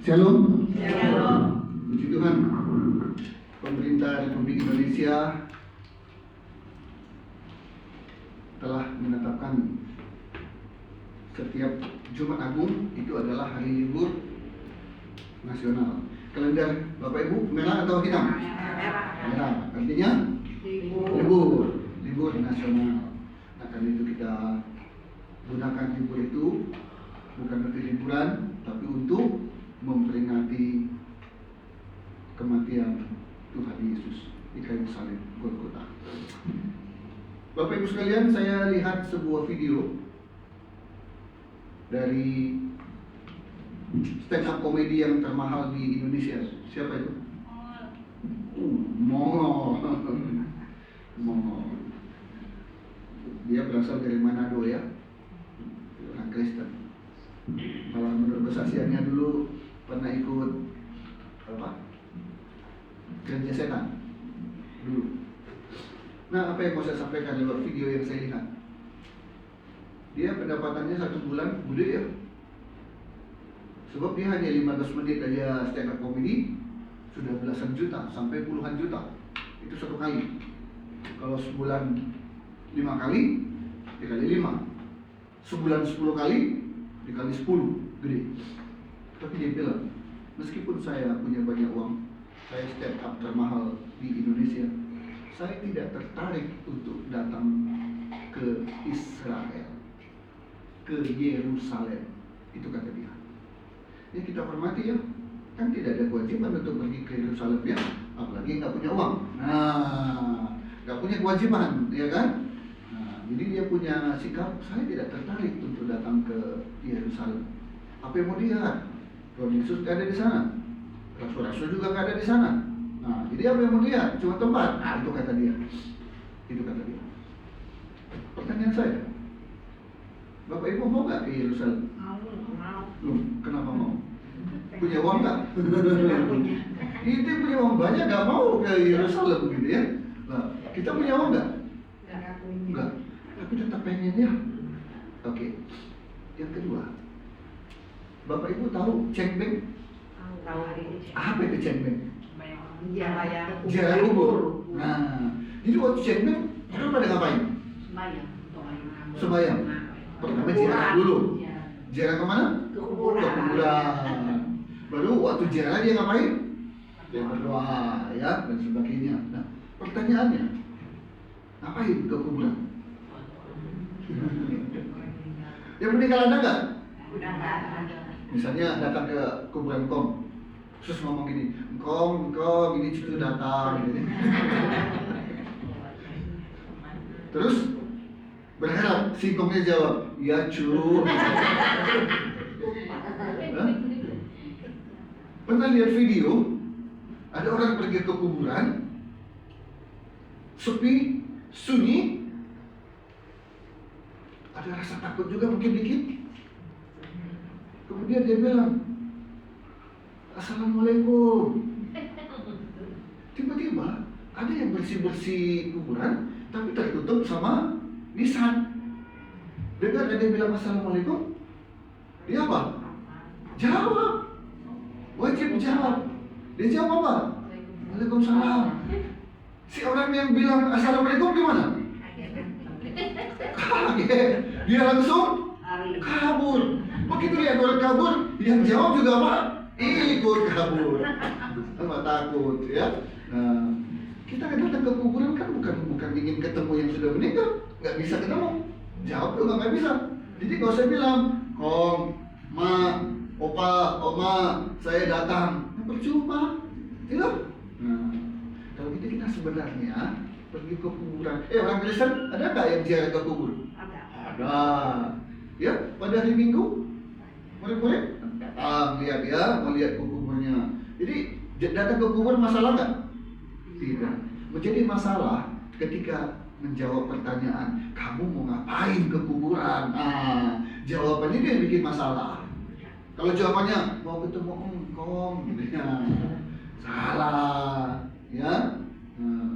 Shalom. Shalom. Puji Tuhan. Pemerintah Republik Indonesia telah menetapkan setiap Jumat Agung itu adalah hari libur nasional. Kalender Bapak Ibu merah atau hitam? Merah. Artinya libur nasional. Nah, karena itu kita gunakan libur itu bukan untuk liburan, tapi untuk memperingati kematian Tuhan Yesus di kayu salib Golgota. Bapak Ibu sekalian, saya lihat sebuah video dari stand up komedi yang termahal di Indonesia. Siapa itu? Mongol. Dia berasal dari Manado ya, orang Kristen. Malah menurut kesaksiannya dulu pernah ikut kerja setan dulu. Nah, apa yang mau saya sampaikan lewat video yang saya lihat? Dia pendapatannya 1 bulan gede ya. Sebab dia hanya 15 menit aja stand up comedy, sudah belasan juta sampai puluhan juta. Itu satu kali. Kalau sebulan 5 kali dikali 5, sebulan 10 kali dikali 10, gede. Tapi dia bilang, meskipun saya punya banyak uang, saya stand up termahal di Indonesia, saya tidak tertarik untuk datang ke Israel, ke Yerusalem. Itu kata dia. Ya kita hormati ya, kan tidak ada kewajiban untuk pergi ke Yerusalem ya, apalagi nggak punya uang. Nah, nggak punya kewajiban, ya kan? Nah, jadi dia punya sikap, saya tidak tertarik untuk datang ke Yerusalem. Apa yang mau dilihat? Tuhan Yesus nggak ada di sana, rasul-rasul juga nggak ada di sana. Nah, jadi apa yang mau dilihat? Cuma tempat. Nah, itu kata dia. Itu kata dia. Pertanyaan saya, Bapak Ibu mau nggak ke Yerusalem? Mau. Kenapa mau? Punya uang nggak? Itu punya uang banyak nggak mau ke Yerusalem gitu ya? Nah, kita punya uang nggak? Enggak. Tapi tetap pengen ya. Oke. Yang kedua, Bapak Ibu tahu cengbeng? Tahu. Apa itu cengbeng? Ziarah kubur. Nah, jadi waktu cengbeng, itu pada ngapain? Sembahyang. Pertama ziarah dulu. Ziarah kemana? Ke kuburan. Ke kuburan. Baru waktu ziarah dia ngapain? Dia berdoa ya dan sebagainya. Nah, pertanyaannya, ngapain ke kuburan? Yang meninggal ada nggak? Misalnya datang ke kuburan Kong, terus ngomong gini, Kong, ini cucu datang, gitu. Terus berharap si Kongnya jawab, ya cu. Pernah lihat video, ada orang pergi ke kuburan, sepi, sunyi, ada rasa takut juga mungkin dikit. Kemudian dia bilang, Assalamualaikum. Tiba-tiba ada yang bersih-bersih kuburan, tapi tertutup sama nisan. Dengar ada yang bilang Assalamualaikum, dia apa? Jawab. Wajib jawab. Dia jawab apa? Waalaikumsalam. Si orang yang bilang Assalamualaikum gimana? Kaget. Dia langsung kabur. Begitu lihat orang kabur, yang jawab juga apa? Ikut kabur. Sama takut ya. Nah, kita datang ke kuburan kan bukan ingin ketemu yang sudah meninggal, nggak bisa ketemu. Jawab juga nggak bisa. Jadi nggak usah bilang, Kong, Ma, Opa, Oma, saya datang. Nah, percuma, tidak. Nah, kalau gitu kita sebenarnya pergi ke kuburan. Orang Kristen ada nggak yang ziarah ke kubur? Ada. Ya, pada hari Minggu, murid-murid datang lihat ya, mau lihat kuburnya. Jadi datang ke kubur masalah nggak? Tidak. Menjadi masalah ketika menjawab pertanyaan, kamu mau ngapain ke kuburan? Nah, jawabannya dia yang bikin masalah. Kalau jawabannya mau ketemu engkong, gitu ya, salah, ya. Nah,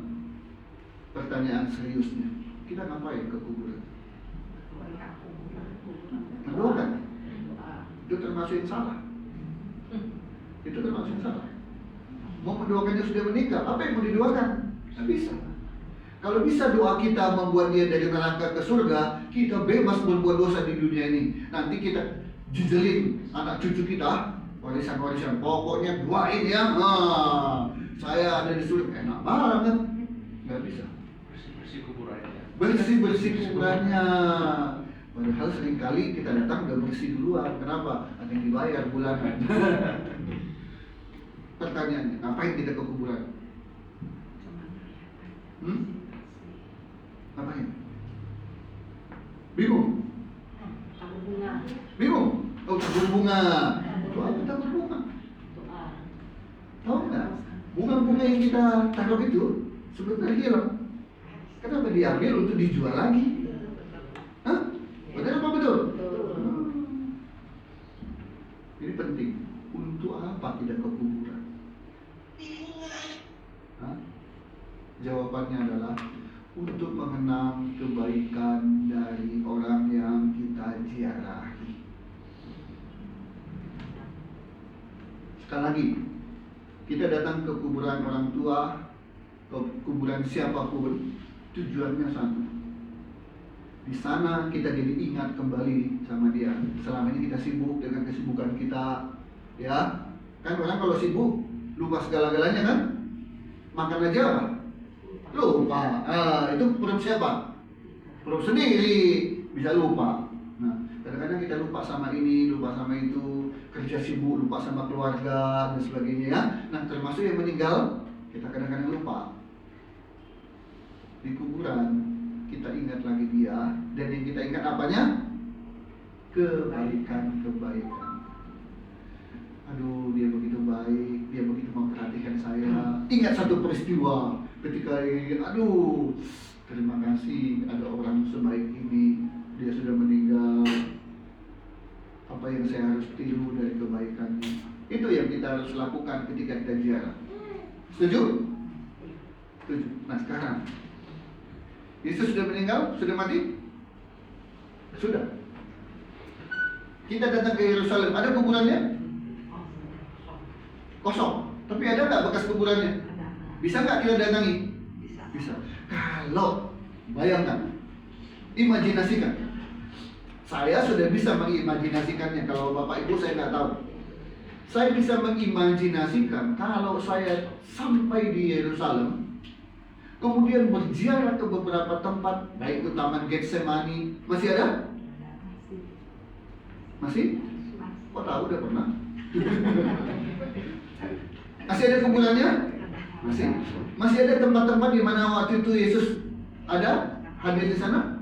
pertanyaan seriusnya, kita ngapain ke kuburan? Mendoakan. Itu termasuk yang salah. Itu termasuk yang salah. Mau mendoakannya sudah menikah, apa yang mau didoakan? Tidak bisa. Kalau bisa doa kita membuat dia dari neraka ke surga, kita bebas berbuat dosa di dunia ini. Nanti kita jejelin anak cucu kita warisan-warisan. Pokoknya doain ya, saya ada di surga. Enak banget. Nggak bisa. Bersih-bersih kuburannya. Bersih-bersih kuburannya. Padahal seringkali kita datang udah bersih duluan. Kenapa? Ada yang dibayar bulanan. Pertanyaannya, ngapain kita ke kuburan? Ngapain? Bingung? Tabur bunga. Bingung? Oh, tabur bunga. Itu apa tabur bunga? Doa. Tahu nggak? Bunga-bunga yang kita taruh itu sebenarnya hilang. Kenapa diambil untuk dijual lagi? Hah? Betul apa betul? Ini penting. Untuk apa kita ke kuburan? Hah? Jawabannya adalah untuk mengenang kebaikan dari orang yang kita ziarahi. Sekali lagi, kita datang ke kuburan orang tua, ke kuburan siapapun, tujuannya sama. Di sana kita jadi ingat kembali sama dia. Selama ini kita sibuk dengan kesibukan kita, ya. Kan orang kalau sibuk lupa segala-galanya kan? Makan aja apa? Lupa. Itu perut siapa? Perut sendiri bisa lupa. Nah, kadang-kadang kita lupa sama ini, lupa sama itu, kerja sibuk, lupa sama keluarga dan sebagainya ya. Nah, termasuk yang meninggal, kita kadang-kadang lupa. Di kuburan kita ingat lagi dia, dan yang kita ingat apanya? Kebaikan-kebaikan. Aduh, dia begitu baik, dia begitu memperhatikan saya. Ingat satu peristiwa ketika ini, aduh, terima kasih ada orang sebaik ini, dia sudah meninggal. Apa yang saya harus tiru dari kebaikannya? Itu yang kita harus lakukan ketika kita ziarah. Setuju? Setuju. Nah sekarang, Yesus sudah meninggal, sudah mati? Sudah. Kita datang ke Yerusalem, ada kuburannya? Kosong. Tapi ada nggak bekas kuburannya? Bisa nggak kita datangi? Bisa. Kalau bayangkan, imajinasikan. Saya sudah bisa mengimajinasikannya. Kalau Bapak Ibu saya nggak tahu. Saya bisa mengimajinasikan kalau saya sampai di Yerusalem, kemudian berziarah ke beberapa tempat, baik itu Taman Getsemani. Masih ada? Masih? Kok tahu udah pernah? Masih ada kuburannya? Masih? Masih ada tempat-tempat di mana waktu itu Yesus ada hadir di sana?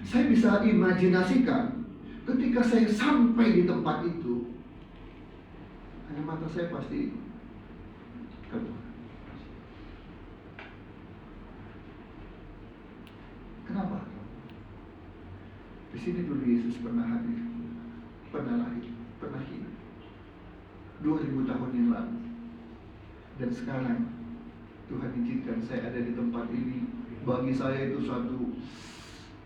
Saya bisa imajinasikan ketika saya sampai di tempat itu, air mata saya pasti keluar. Kenapa? Di sini dulu Yesus pernah hadir, pernah lahir, pernah hidup 2000 tahun yang lalu. Dan sekarang Tuhan izinkan saya ada di tempat ini. Bagi saya itu suatu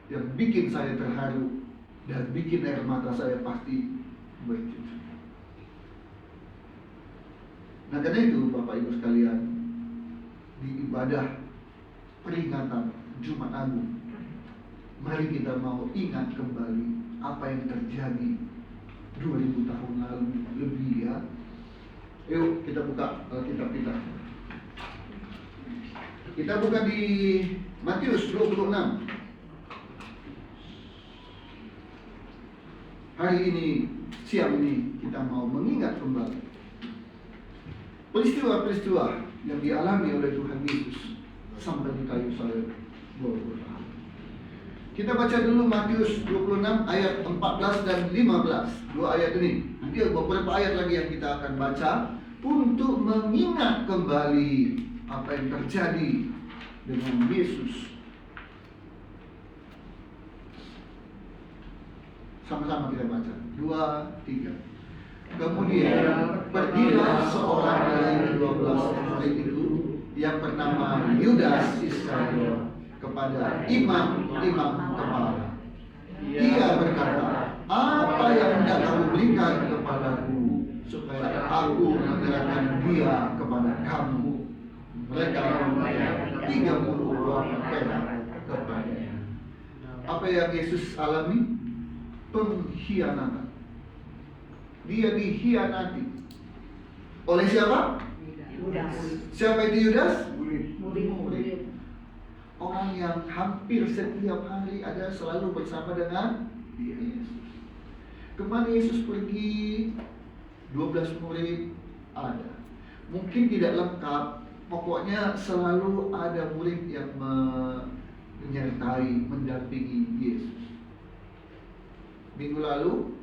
yang bikin saya terharu dan bikin air mata saya pasti bercucu. Nah karena itu Bapak Ibu sekalian, di ibadah peringatan Jumat Agung, mari kita mau ingat kembali apa yang terjadi 2000 tahun lalu lebih ya. Yuk kita buka Alkitab kita. Kita buka di Matius 26. Hari ini, siang ini kita mau mengingat kembali peristiwa-peristiwa yang dialami oleh Tuhan Yesus sampai di kayu salib Golgota. Kita baca dulu Matius 26 ayat 14 dan 15. Dua ayat ini. Nanti beberapa ayat lagi yang kita akan baca untuk mengingat kembali apa yang terjadi dengan Yesus. Sama-sama kita baca. 2, 3. Kemudian pergilah seorang dari 12 murid itu yang bernama Yudas Iskariot kepada imam-imam kepala. Ia berkata, apa yang hendak kamu berikan kepadaku? supaya aku menyerahkan dia kepada kamu. Mereka membayar 30 uang perak kepadanya. Apa yang Yesus alami? Pengkhianatan. Dia dikhianati. Oleh siapa? Yudas. Siapa itu Yudas? Murid. Orang yang hampir setiap hari ada selalu bersama dengan Yesus. Kemana Yesus pergi, 12 murid ada. Mungkin tidak lengkap, pokoknya selalu ada murid yang menyertai, mendampingi Yesus. Minggu lalu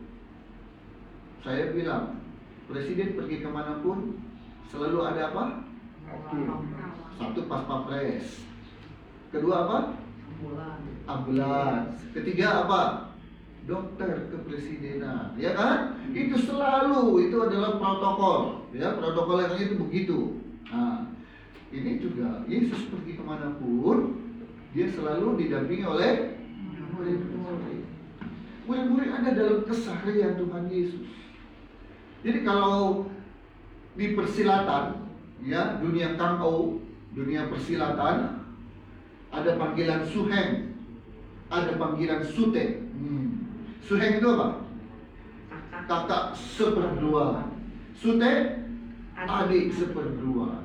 saya bilang, presiden pergi kemanapun selalu ada apa? Satu pas pampres. Kedua apa? Ambulans. Ketiga apa? Dokter kepresidenan, ya kan? Itu selalu, itu adalah protokol, ya, protokol yang itu begitu. Nah, ini juga Yesus pergi kemanapun, dia selalu didampingi oleh murid-murid. Murid-murid ada dalam keseharian Tuhan Yesus. Jadi kalau di persilatan, ya, dunia kangou, dunia persilatan, ada panggilan suheng, ada panggilan sute. Suheng itu apa? Kakak seperdua. Sute, adik seperdua.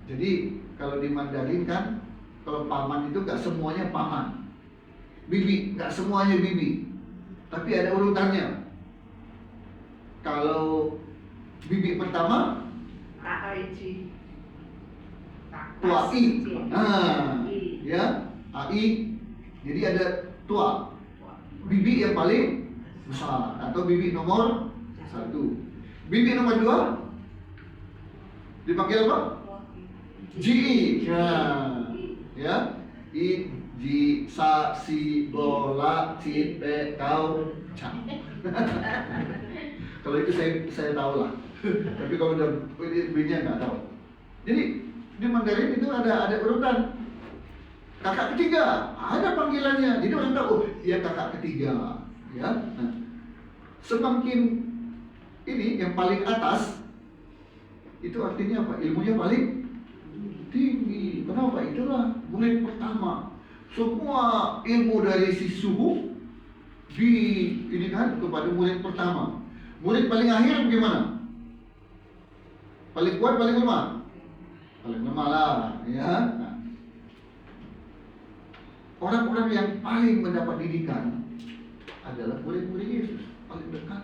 Jadi kalau di Mandarin kan, kalau paman itu gak semuanya paman. Bibi, gak semuanya bibi. Tapi ada urutannya. Kalau bibi pertama, tua I. Nah, ya, AI. Jadi ada tua. Bibi yang paling besar atau bibi nomor 1. Bibi nomor 2 dipanggil apa? Ji. Nah, ya. I, ji, sa, si, bo, la, ci, pe, kau, ca. Kalau itu saya tahu lah. Tapi kalau udah B-nya nggak tahu. Jadi di Mandarin itu ada urutan. Kakak ketiga, ada panggilannya. Jadi orang tahu, oh, dia kakak ketiga, ya. Nah, semakin ini yang paling atas, itu artinya apa? Ilmunya paling tinggi. Kenapa? Itulah murid pertama. Semua ilmu dari si suhu ini kan kepada murid pertama. Murid paling akhir bagaimana? Paling kuat, paling lemah? Paling lemah lah, ya. Nah, orang-orang yang paling mendapat didikan adalah murid-murid Yesus, paling dekat,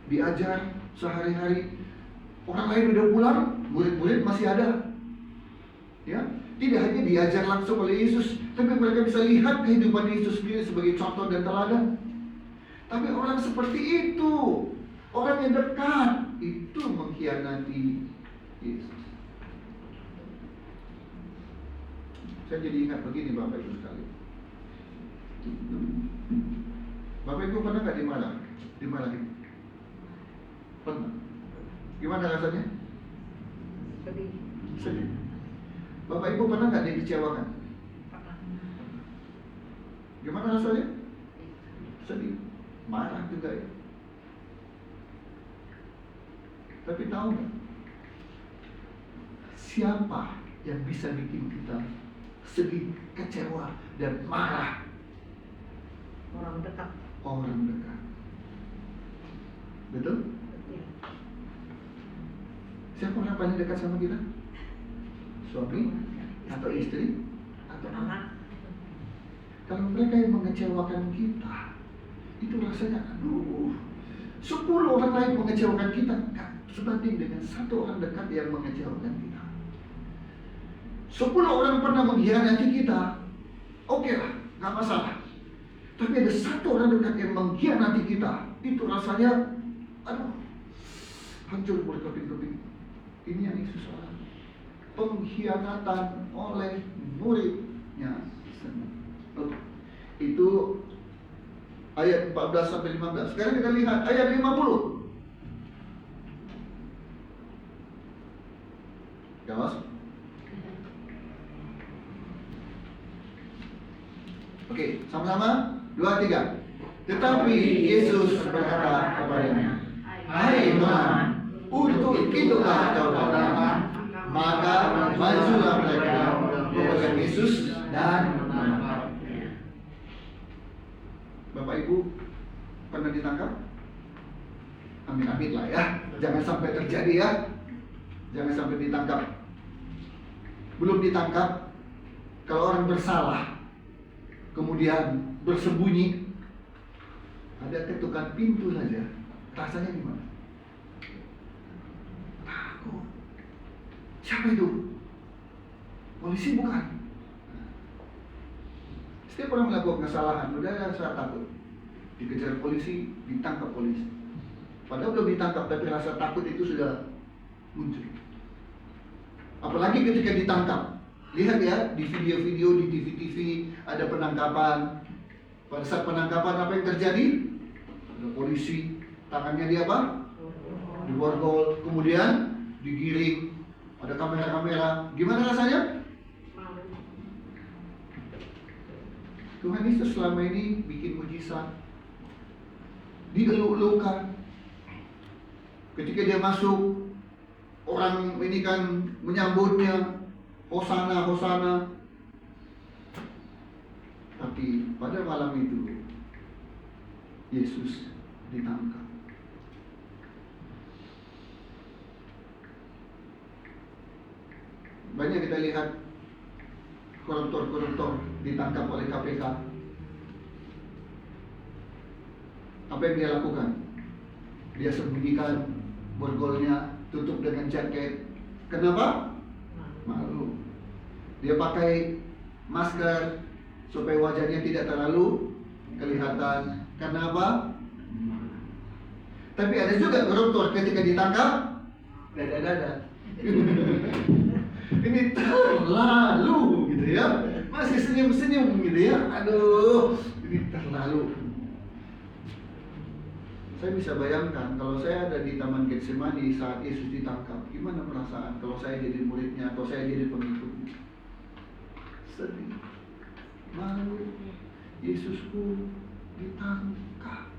diajar sehari-hari. Orang lain udah pulang, murid-murid masih ada. Ya, tidak hanya diajar langsung oleh Yesus, tapi mereka bisa lihat kehidupan Yesus sendiri sebagai contoh dan teladan. Tapi orang seperti itu, orang yang dekat, itu mengkhianati Yesus. Saya jadi ingat begini Bapak Ibu sekalian. Bapak Ibu pernah nggak dimarahin? Pernah. Gimana rasanya? Sedih. Bapak Ibu pernah nggak dikecewakan? Gimana rasanya? Sedih. Marah juga ya. Tapi tahu nggak? Siapa yang bisa bikin kita sedih, kecewa, dan marah? Orang dekat. Orang dekat. Betul? Siapa orang paling dekat sama kita? Suami atau istri atau anak? Kalau mereka yang mengecewakan kita, itu rasanya aduh. 10 orang lain mengecewakan kita, enggak sebanding dengan 1 orang dekat yang mengecewakan kita. 10 orang pernah mengkhianati kita, oke lah, nggak masalah. Tapi ada 1 orang dekat yang mengkhianati kita, itu rasanya, aduh, hancur berkeping-keping. Ini yang Yesus alami. Pengkhianatan oleh muridnya sendiri. Itu ayat 14 sampai 15. Sekarang kita lihat ayat 50. Gawas. Oke, sama-sama 2, 3. Tetapi Yesus berkata kepadanya, "Hai Tuhan, untuk itulah kebenaran, maka majulah mereka memegang Yesus dan menangkap. Bapak Ibu pernah ditangkap? Amin-amin lah ya. Jangan sampai terjadi ya. Jangan sampai ditangkap. Belum ditangkap, kalau orang bersalah kemudian bersembunyi, ada ketukan pintu saja, rasanya gimana? Takut. Siapa itu? Polisi bukan? Setiap orang melakukan kesalahan, udah saya takut. Dikejar polisi, ditangkap polisi. Padahal belum ditangkap, tapi rasa takut itu sudah muncul. Apalagi ketika ditangkap. Lihat ya, di video-video, di TV-TV ada penangkapan. Pada saat penangkapan apa yang terjadi? Ada polisi, tangannya dia apa? Diborgol, kemudian digiring. Ada kamera-kamera. Gimana rasanya? Tuhan Yesus selama ini bikin mujizat, dieluk-elukan. Ketika dia masuk, orang ini kan menyambutnya, Hosana, Hosana. Tapi pada malam itu Yesus ditangkap. Banyak kita lihat koruptor-koruptor ditangkap oleh KPK. Apa yang dia lakukan? Dia sembunyikan borgolnya, tutup dengan jaket. Kenapa? Malu. Dia pakai masker supaya wajahnya tidak terlalu kelihatan. Kenapa? Tapi ada juga koruptor ketika ditangkap, dada-dada. Ini terlalu gitu ya. Masih senyum-senyum gitu ya. Aduh, ini terlalu. Saya bisa bayangkan kalau saya ada di Taman Getsemani saat Yesus ditangkap, gimana perasaan kalau saya jadi muridnya atau saya jadi pengikutnya? Sedih, malu, Yesusku ditangkap.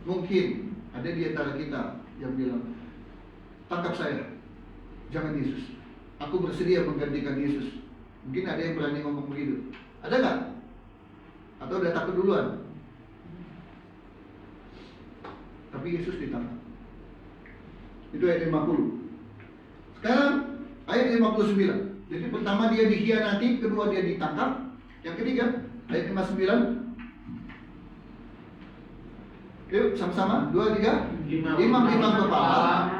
Mungkin ada di antara kita yang bilang, tangkap saya, jangan Yesus. Aku bersedia menggantikan Yesus. Mungkin ada yang berani ngomong begitu. Ada nggak? Atau udah takut duluan? Tapi Yesus ditangkap. Itu ayat 50. Sekarang ayat 59. Jadi pertama dia dikhianati, kedua dia ditangkap. Yang ketiga ayat 59. Yuk sama-sama, 2, 3. Imam-imam kepala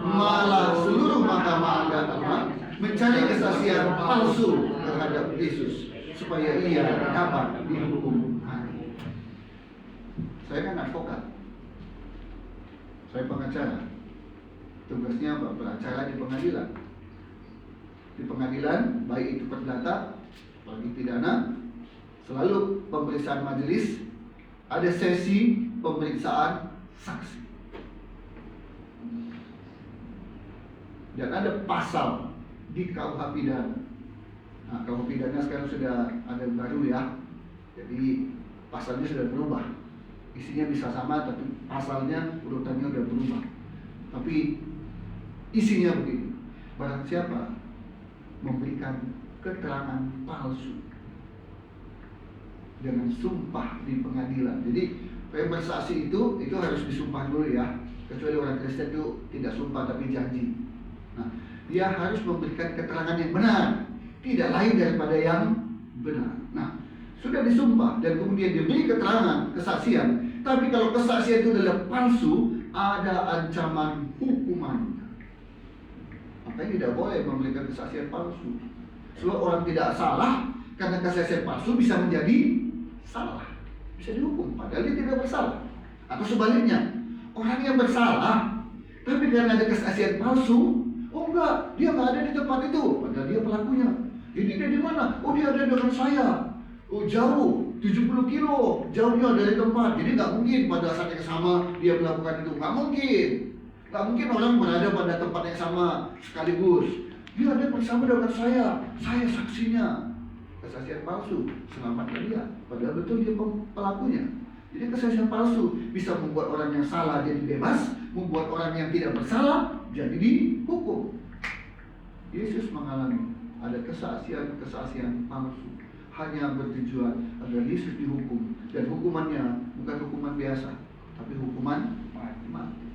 malah seluruh mahkamah agama mencari kesaksian palsu terhadap Yesus supaya ia dapat dihukum mati. Saya kan advokat, saya pengacara. Tugasnya apa? Beracara di pengadilan. Di pengadilan, baik itu perdata, apalagi pidana, selalu pemeriksaan majelis, ada sesi pemeriksaan saksi. Dan ada pasal di KUH pidana. Nah, KUH pidana sekarang sudah ada baru ya. Jadi pasalnya sudah berubah. Isinya bisa sama tapi pasalnya urutannya sudah berubah. Tapi isinya begini. Barang siapa memberikan keterangan palsu dengan sumpah di pengadilan. Jadi bersaksi itu harus disumpah dulu ya. Kecuali orang Kristen itu tidak sumpah tapi janji. Nah, dia harus memberikan keterangan yang benar, tidak lain daripada yang benar. Nah, sudah disumpah dan kemudian diberi keterangan, kesaksian. Tapi kalau kesaksian itu adalah palsu, ada ancaman hukuman. Makanya tidak boleh memberikan kesaksian palsu. Sebab orang tidak salah karena kesaksian palsu bisa menjadi salah, bisa dihukum padahal dia tidak bersalah. Atau sebaliknya, orang yang bersalah tapi karena ada kesaksian palsu, oh enggak, dia nggak ada di tempat itu, padahal dia pelakunya. Ini dia di mana? Oh dia ada dengan saya. Oh jauh, 70 kilo jauhnya dari tempat. Jadi nggak mungkin pada saat yang sama dia melakukan itu. Nggak mungkin. Nggak mungkin orang berada pada tempat yang sama sekaligus. Dia ada bersama dengan saya saksinya. Kesaksian palsu, selamatkan dia. Padahal betul dia pelakunya. Jadi kesaksian palsu bisa membuat orang yang salah jadi bebas, membuat orang yang tidak bersalah jadi dihukum. Yesus mengalami ada kesaksian palsu, hanya bertujuan agar Yesus dihukum, dan hukumannya bukan hukuman biasa, tapi hukuman mati.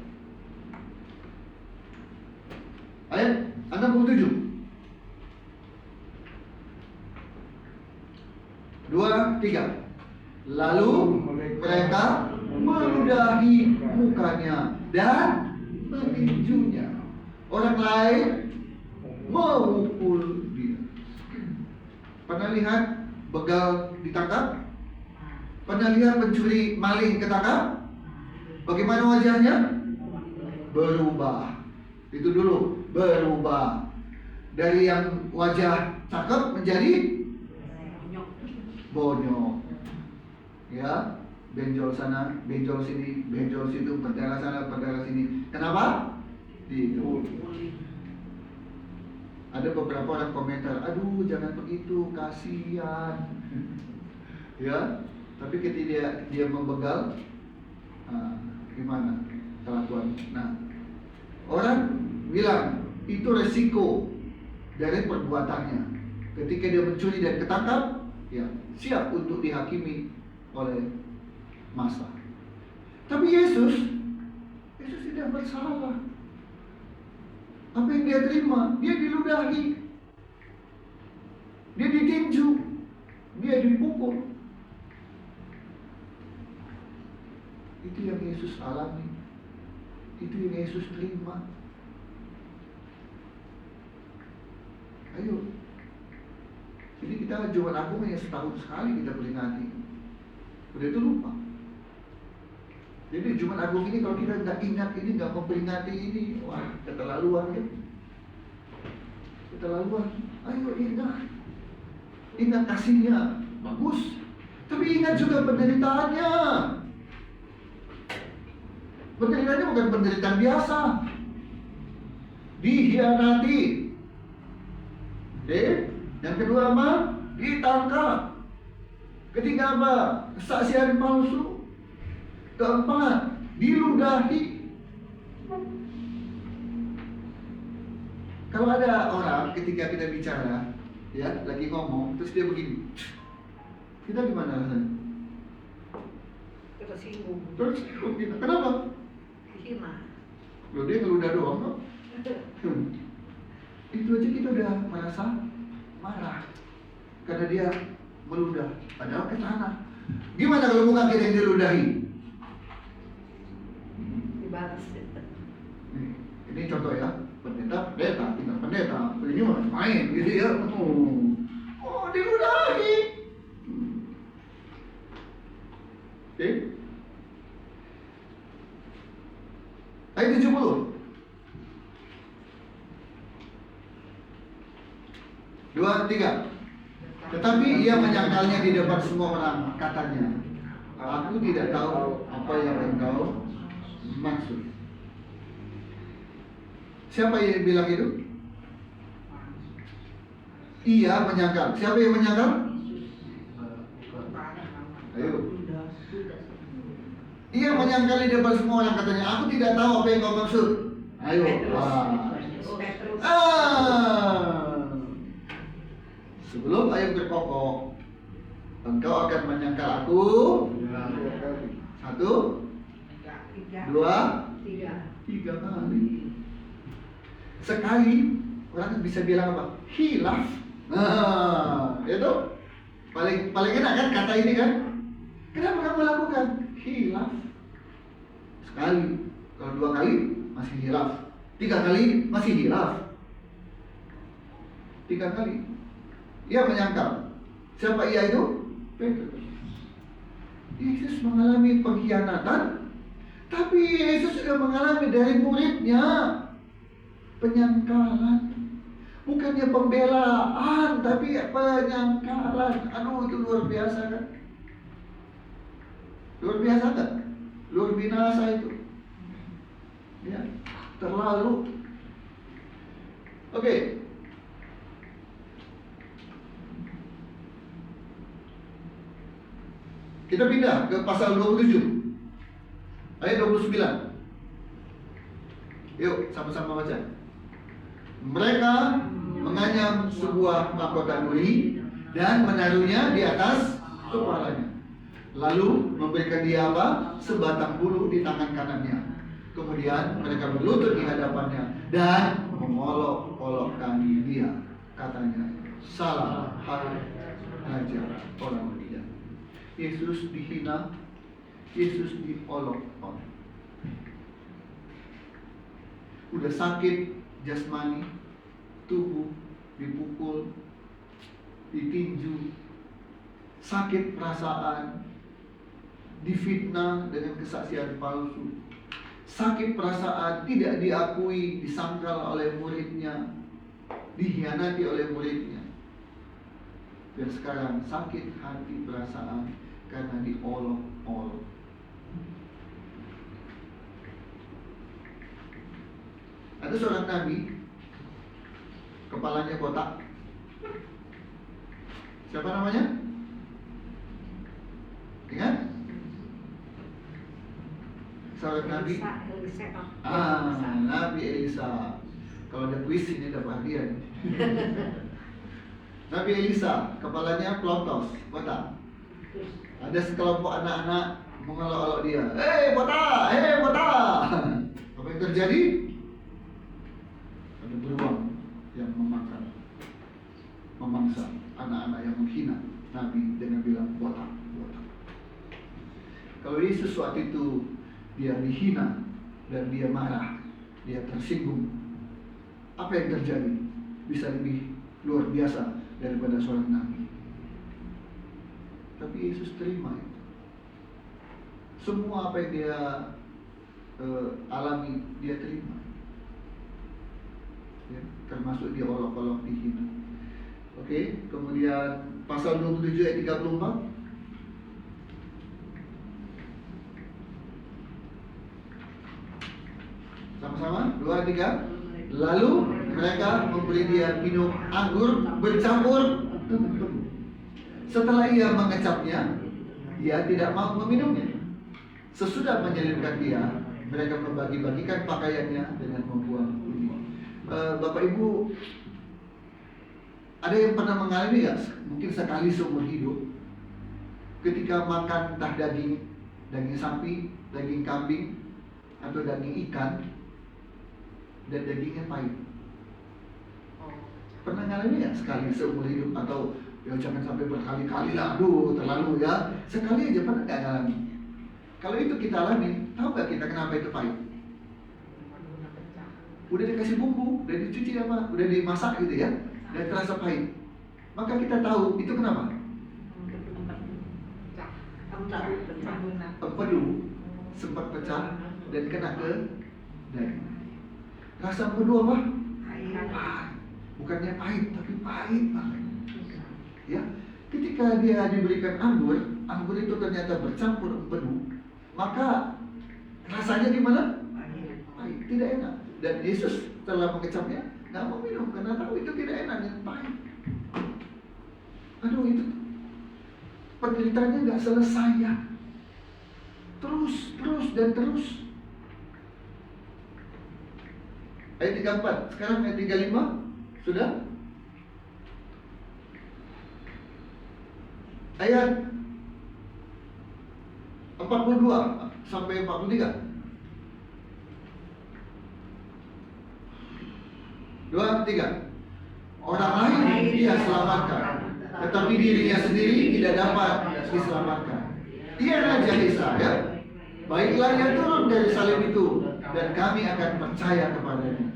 Ayat 67. 2, 3. Lalu mereka meludahi mukanya dan meninjunya. Orang lain memukul dia. Pernah lihat begal ditangkap? Pernah lihat pencuri maling ketangkap? Bagaimana wajahnya? Berubah. Itu dulu, berubah. Dari yang wajah cakep menjadi bonyok. Ya, benjol sana, benjol sini, benjol situ, berdarah sana, berdarah sini. Kenapa? Ada beberapa orang komentar, aduh jangan begitu, kasihan. Ya, tapi ketika dia membegal, gimana kelakuan? Nah, orang bilang itu resiko dari perbuatannya. Ketika dia mencuri dan ketangkap, ya siap untuk dihakimi oleh massa. Tapi Yesus tidak bersalah. Apa yang dia terima? Dia diludahi, dia ditinju, dia dipukul. Itu yang Yesus alami, itu yang Yesus terima. Ayo, jadi kita Jumat Agung hanya setahun sekali kita peringati. Udah itu lupa. Jadi Jumat Agung ini kalau kita nggak ingat ini, nggak memperingati ini, wah keterlaluan kan? Keterlaluan. Ayo ingat kasihnya, bagus. Tapi ingat juga penderitaannya. Penderitaannya bukan penderitaan biasa. Dikhianati. Yang kedua apa? Ditangkap. Ketiga apa? Kesaksian palsu. Keempat, diludahi. Kalau ada orang ketika kita bicara, ya lagi ngomong, terus dia begini, kita gimana rasanya? Tersinggung. Terus kita, kenapa? Hina. Loh dia ngeludah doang kok. Itu aja kita udah merasa marah karena dia meludah, padahal ke tanah. Gimana kalau muka kita yang diludahi? Dibalas. Ini contoh ya, pendeta, tinggal pendeta, ini main gitu ya. Oh diludahi. Oke. Ayat 70. 2, 3. Tetapi ia menyangkalnya di depan semua orang, katanya, aku tidak tahu apa yang engkau maksud. Siapa yang bilang itu? Ia menyangkal. Siapa yang menyangkal? Ayo. Ia menyangkal di depan semua orang, katanya, aku tidak tahu apa yang engkau maksud. Ayo. Sebelum ayat berkokok, engkau akan menyangkal aku 1, 2, 3 kali. Sekali orang bisa bilang apa? Hilaf. Nah, itu paling enak kan kata ini kan? Kenapa kamu lakukan? Hilaf. Sekali, kalau 2 kali masih hilaf, 3 kali masih hilaf. 3 kali. Ia menyangkal. Siapa ia itu? Petrus. Yesus mengalami pengkhianatan, tapi Yesus sudah mengalami dari muridnya penyangkalan. Bukannya pembelaan, tapi penyangkalan. Aduh, itu luar biasa kan? Luar biasa kan? Luar binasa itu. Ya, terlalu. Oke. Kita pindah ke pasal 27 ayat 29. Yuk sama-sama baca. Mereka menganyam sebuah mahkota duri dan menaruhnya di atas kepalanya. Lalu memberikan dia apa? Sebatang bulu di tangan kanannya. Kemudian mereka berlutut di hadapannya dan mengolok-olokkan dia. Katanya, salah hai raja orang mulia. Yesus dihina, Yesus diolok-olok. Udah sakit jasmani, tubuh dipukul, ditinju, sakit perasaan, difitnah dengan kesaksian palsu, sakit perasaan, tidak diakui, disangkal oleh muridnya, dikhianati oleh muridnya. Dan sekarang sakit hati perasaan karena diolok-olok. Ada seorang nabi, kepalanya botak. Siapa namanya? Ingat? Seorang nabi. Nabi Elisa. Kalau ada kuis ini ada bagian. Nabi Elisa, kepalanya plotos, botak. Ada sekelompok anak-anak mengolok-olok dia. Hei botak, hei botak. Apa yang terjadi? Ada beruang yang memangsa anak-anak yang menghina Nabi dengan bilang botak, botak. Kalau Yesus waktu itu dia dihina dan dia marah, dia tersinggung, apa yang terjadi? Bisa lebih luar biasa daripada seorang nabi. Tapi Yesus terima itu. Semua apa yang dia alami, dia terima. Ya, termasuk dia olok-olok dihina. Oke, kemudian pasal 27 ayat 34. Sama-sama, 2, 3. Lalu mereka memberi dia minum anggur bercampur tebu. Setelah ia mengecapnya, dia tidak mau meminumnya. Sesudah menyelipkan dia, mereka membagi-bagikan pakaiannya dengan membuang bumi. Bapak Ibu, ada yang pernah mengalami ya? Mungkin sekali seumur hidup, ketika makan entah daging sapi, daging kambing, atau daging ikan, dan dagingnya pahit. Pernah ngalami ya sekali seumur hidup? Atau ya jangan sampai berkali-kali lah, aduh terlalu ya. Sekali aja pernah nggak ngalami? Kalau itu kita alami, tahu nggak kita kenapa itu pahit? Udah dikasih bumbu, udah dicuci apa, udah dimasak gitu ya, dan terasa pahit. Maka kita tahu itu kenapa? Empedu sempat pecah dan kena ke daging. Rasa empedu apa? Pahit. Bukannya pahit, tapi pahit banget. Ya, ketika dia diberikan anggur itu ternyata bercampur empedu, maka rasanya gimana? Pahit, tidak enak. Dan Yesus setelah mengecapnya nggak mau minum karena tahu itu tidak enak dan pahit. Aduh, itu penderitaannya nggak selesai ya. Terus dan terus. Ayat 34, sekarang ayat 35 sudah. Ayat 42 sampai 43. 2, 3. Orang lain dia selamatkan, tetapi dirinya sendiri tidak dapat diselamatkan. Dia Raja Yesaya, baiklah yang turun dari salib itu, dan kami akan percaya kepadanya.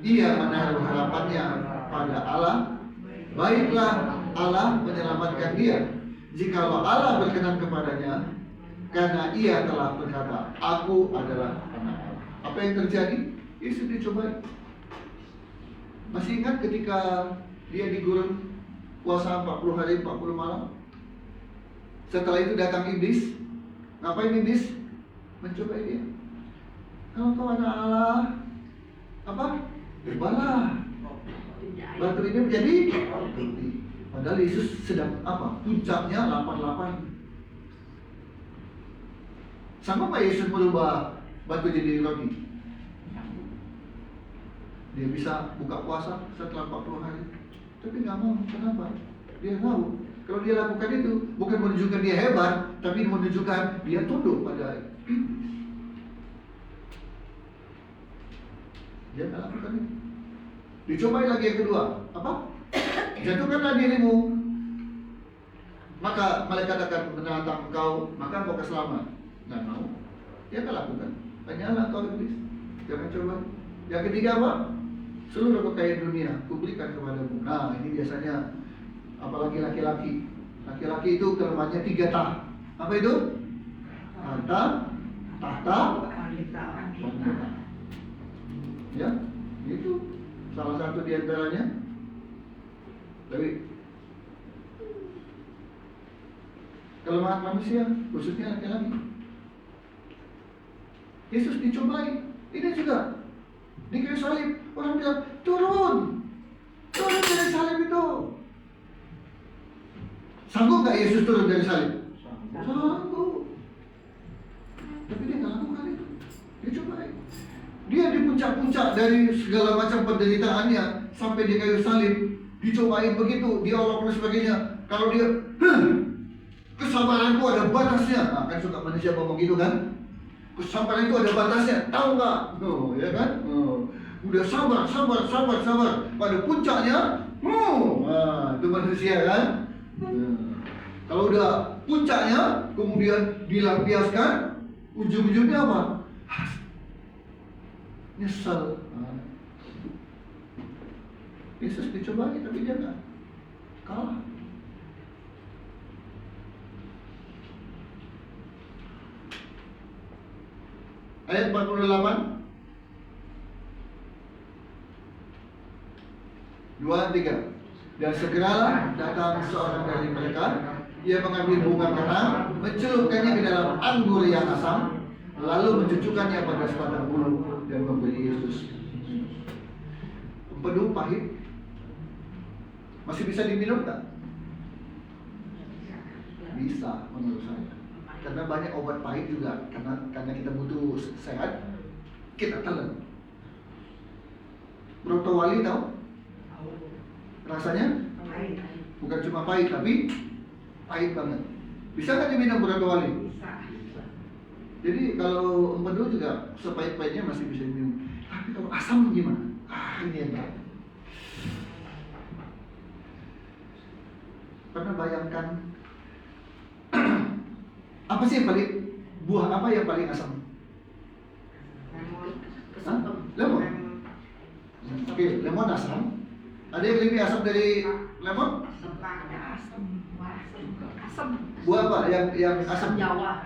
Dia menaruh harapannya pada Allah. Baiklah Allah menyelamatkan dia, jikalau Allah berkenan kepadanya, karena ia telah berkata, aku adalah anak Allah. Apa yang terjadi? Yesus dicobai. Masih ingat ketika dia di gurun puasa 40 hari 40 malam? Setelah itu datang iblis. Ngapain iblis? Mencobai dia. Kalau kau anak Allah, apa? Berbalah. Batu ini menjadi roti. Padahal Yesus sedang apa? Puncaknya lapar-lapar. Sama Pak Yesus merubah batu jadi roti. Dia bisa buka puasa setelah 40 hari. Tapi nggak mau. Kenapa? Dia tahu kalau dia lakukan itu bukan menunjukkan dia hebat, tapi menunjukkan dia tunduk pada iblis. Dia nggak lakukan itu. Dicobai lagi yang kedua. Apa? Jatuhkanlah dirimu, maka malaikat akan menantang engkau, maka engkau selamat. Nggak mau. Dia nggak lakukan. Tanyalah kau iblis. Jangan coba. Yang ketiga apa? Seluruh kekayaan dunia kuberikan kepadamu. Nah, ini biasanya apalagi laki-laki. Laki-laki itu kelemahannya 3 ta. Apa itu? Harta, tahta, wanita. Ya, itu salah satu di antaranya. Tapi kelemahan manusia, khususnya laki-laki. Yesus dicobai. Ini juga di kayu salib. Orang bilang, turun dari salib itu. Sanggup nggak Yesus turun dari salib? Sanggup. Tapi dia nggak lakukan itu. Dia cobai. Dia di puncak-puncak dari segala macam penderitaannya sampai di kayu salib, dicobain begitu, diolok dan sebagainya. Kalau dia, kesabaranku ada batasnya. Nah, kan suka manusia ngomong gitu kan? Kesabaran itu ada batasnya, tahu nggak? Ya kan? Udah sabar. Pada puncaknya, nah, itu manusia kan? Kalau udah puncaknya, kemudian dilampiaskan, ujung-ujungnya apa? Nyesel. Yesus dicobai tapi dia nggak kalah. Ayat 48 2-3. Dan segeralah datang seorang dari mereka. Ia mengambil bunga kerang, mencelupkannya ke dalam anggur yang asam, lalu mencucukkannya pada sebatang bulu dan memberi Yesus. Empedu pahit masih bisa diminum tak? Bisa menurut saya. Karena banyak obat pahit juga. Karena kita butuh sehat, kita telan. Brotowali tahu? Rasanya bukan cuma pahit, tapi pahit banget. Bisa nggak diminum brotowali? Bisa. Jadi kalau empedu juga sepahit-pahitnya masih bisa diminum. Tapi kalau asam gimana? Ini yang berat. Pernah bayangkan apa sih yang paling, buah apa yang paling asam? Lemon. Oke, lemon asam. Ada yang lebih asam dari lemon? Asam. Buah apa yang asam? Jawa.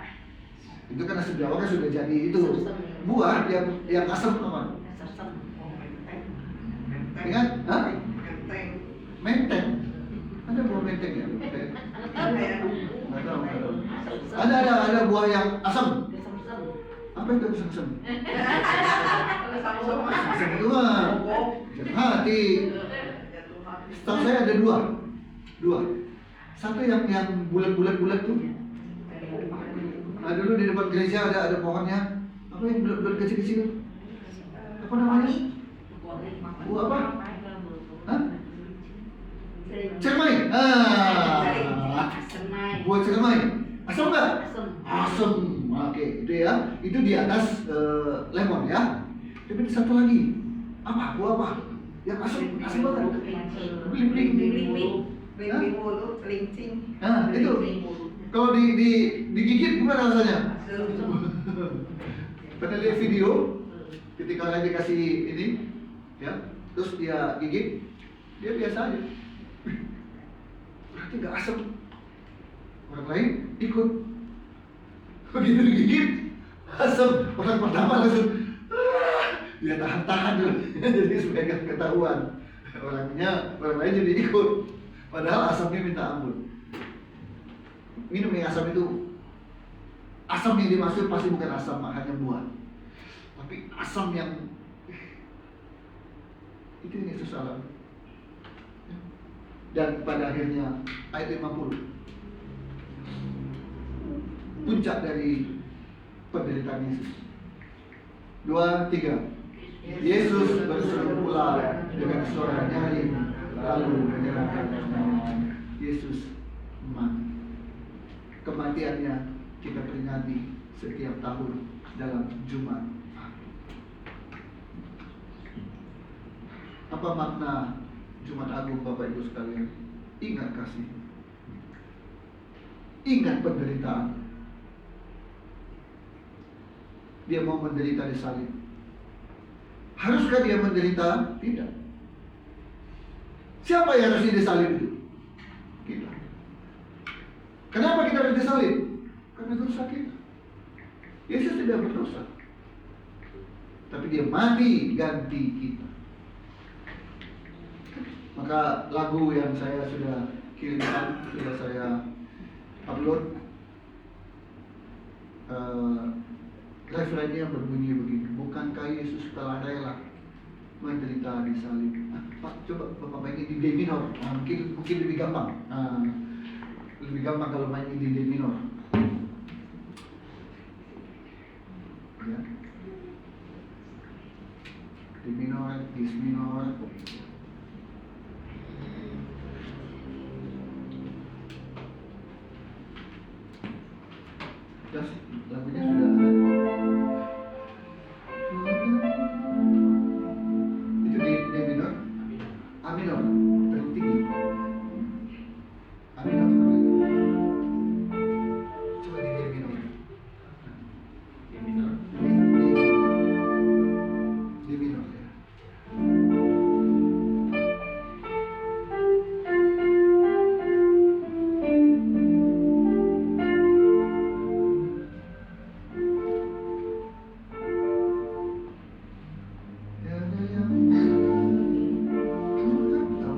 Itu kan asam Jawa kan sudah jadi itu. Buah yang asam apa? Ingat? Hah? Menteng. Ada buah menteng ya? Nggak tahu. Ada buah yang asam. Apa itu asam? Asam itu mah hati. Setahu saya ada dua. Satu yang bulat tuh. Nah, dulu di depan gereja ada pohonnya. Apa yang bulat kecil-kecil? Apa namanya? Buah apa? Hah? Cermai. Buah cermai. Asam nggak? Asam. Oke, itu ya. Itu di atas lemon ya. Tapi satu lagi. Apa? Buah apa? Yang asam banget. Belimbing. Nah, itu. Kalau digigit gimana rasanya? Pernah lihat video ketika lagi dikasih ini, ya, terus dia gigit, dia biasa aja. Berarti nggak asam. Orang lain ikut. Begitu digigit, asam. Orang pertama langsung dia tahan dulu. Jadi supaya nggak ketahuan. Orang lain jadi ikut. Padahal asamnya minta ampun. Minum yang asam itu, asam yang dimaksud pasti bukan asam hanya buah, tapi asam yang itu yang Yesus alami. Dan pada akhirnya ayat 50, puncak dari penderitaan Yesus. 2, 3. Yesus berseru pula dengan suara nyaring, lalu menyerahkan nyawanya. Yesus mati. Kematiannya kita peringati setiap tahun dalam Jumat Agung. Apa makna Jumat Agung, Bapak Ibu sekalian? Ingat kasih, ingat penderitaan. Dia mau menderita di salib. Haruskah dia menderita? Tidak. Siapa yang harus disalib itu? Kita. Kenapa kita harus disalib? Karena dosa kita. Yesus tidak berdosa, tapi dia mati ganti kita. Maka lagu yang saya sudah kirimkan, sudah saya upload, refrainnya berbunyi begini: bukankah Yesus telah rela menderita di salib? Pak, coba Bapak mainin di D minor, mungkin lebih gampang. Lebih gampang kalau mainin di D minor. Ya. D minor, Dis minor. Das, lagunya sudah ada. Itu D minor, A minor, terlalu tinggi. A minor, coba di D minor. D minor. D minor ya.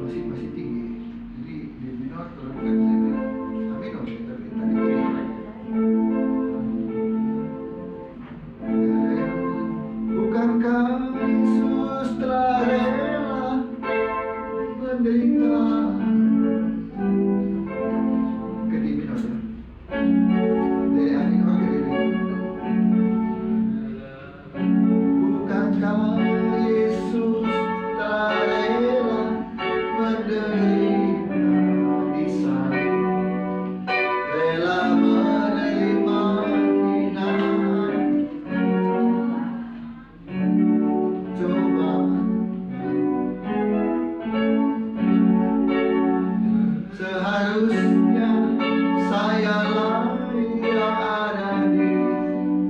Masih tinggi. Jadi D minor kalau bukan A minor, tapi tadi tinggi. Bukankah Yesus telah rela menderita? Ke D minor ya. Dari A minor ke D minor. Bukankah Yesus telah rela menderita di salib, rela menerima hinaan, cobaan. Seharusnya sayalah yang ada di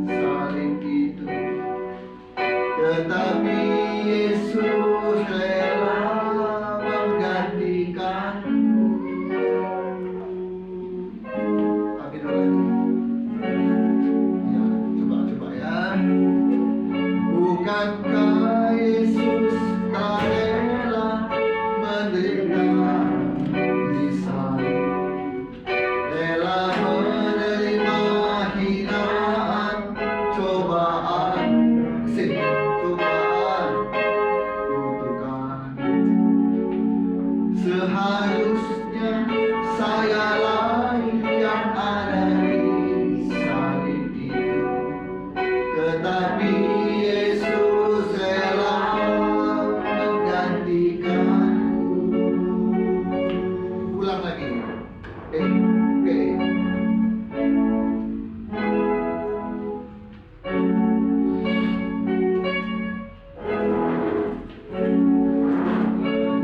salib itu, tetapi Yesus rela menggantikanku. Amin lagi. Ya, coba ya. Bukankah Yesus telah rela menderita di salib, rela menerima hinaan, cobaan, cobaan, kutukan. Seharusnya sayalah yang ada di salib itu, tetapi Yesus rela menggantikanku. Ulang lagi. Oke.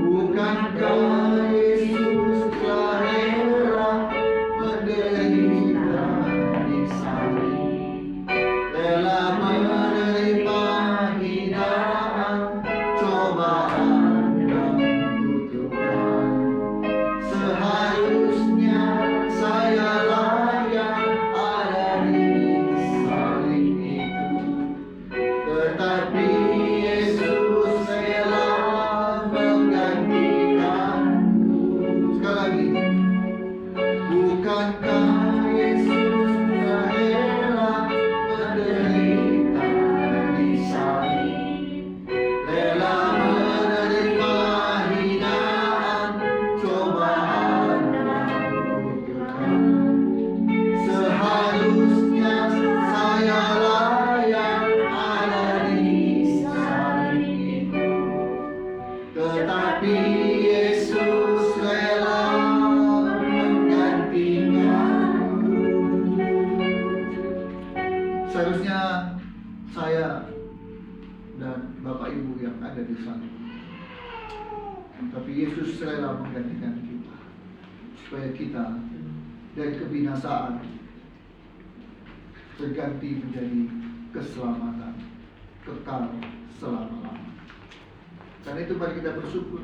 Bukankah Yesus telah rela menderita di salib, rela menerima hinaan, cobaan dan kutukan. Seharusnya sayalah yang ada di salib itu, tetapi Yesus rela menggantikanku. Sekali lagi. Bukankah Yesus telah rela menderita di salib, rela menerima hinaan, cobaan dan kutukan. Seharusnya sayalah saya dan Bapak Ibu yang ada di sana. Tapi Yesus rela menggantikan kita supaya kita dari kebinasaan terganti menjadi keselamatan kekal selama-lamanya. Karena itu mari kita bersyukur.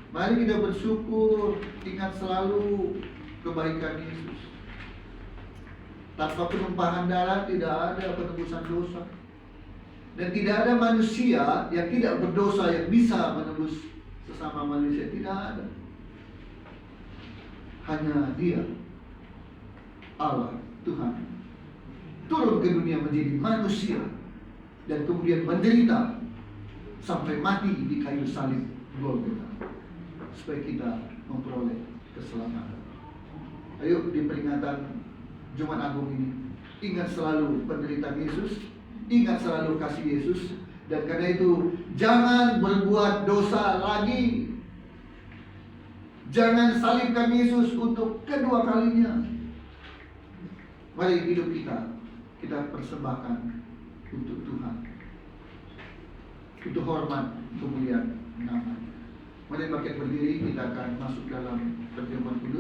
Mari kita bersyukur, ingat selalu kebaikan Yesus. Tanpa penumpahan darah tidak ada penebusan dosa. Dan tidak ada manusia yang tidak berdosa yang bisa menebus sesama manusia. Tidak ada. Hanya Dia, Allah, Tuhan, turun ke dunia menjadi manusia dan kemudian menderita sampai mati di kayu salib Golgota supaya kita memperoleh keselamatan. Ayo di peringatan Jumat Agung ini ingat selalu penderitaan Yesus, ingat selalu kasih Yesus, dan karena itu jangan berbuat dosa lagi. Jangan salibkan Yesus untuk kedua kalinya. Mari hidup kita persembahkan untuk Tuhan, untuk hormat kemuliaan nama. Mari bangkit berdiri, kita akan masuk dalam perjamuan kudus.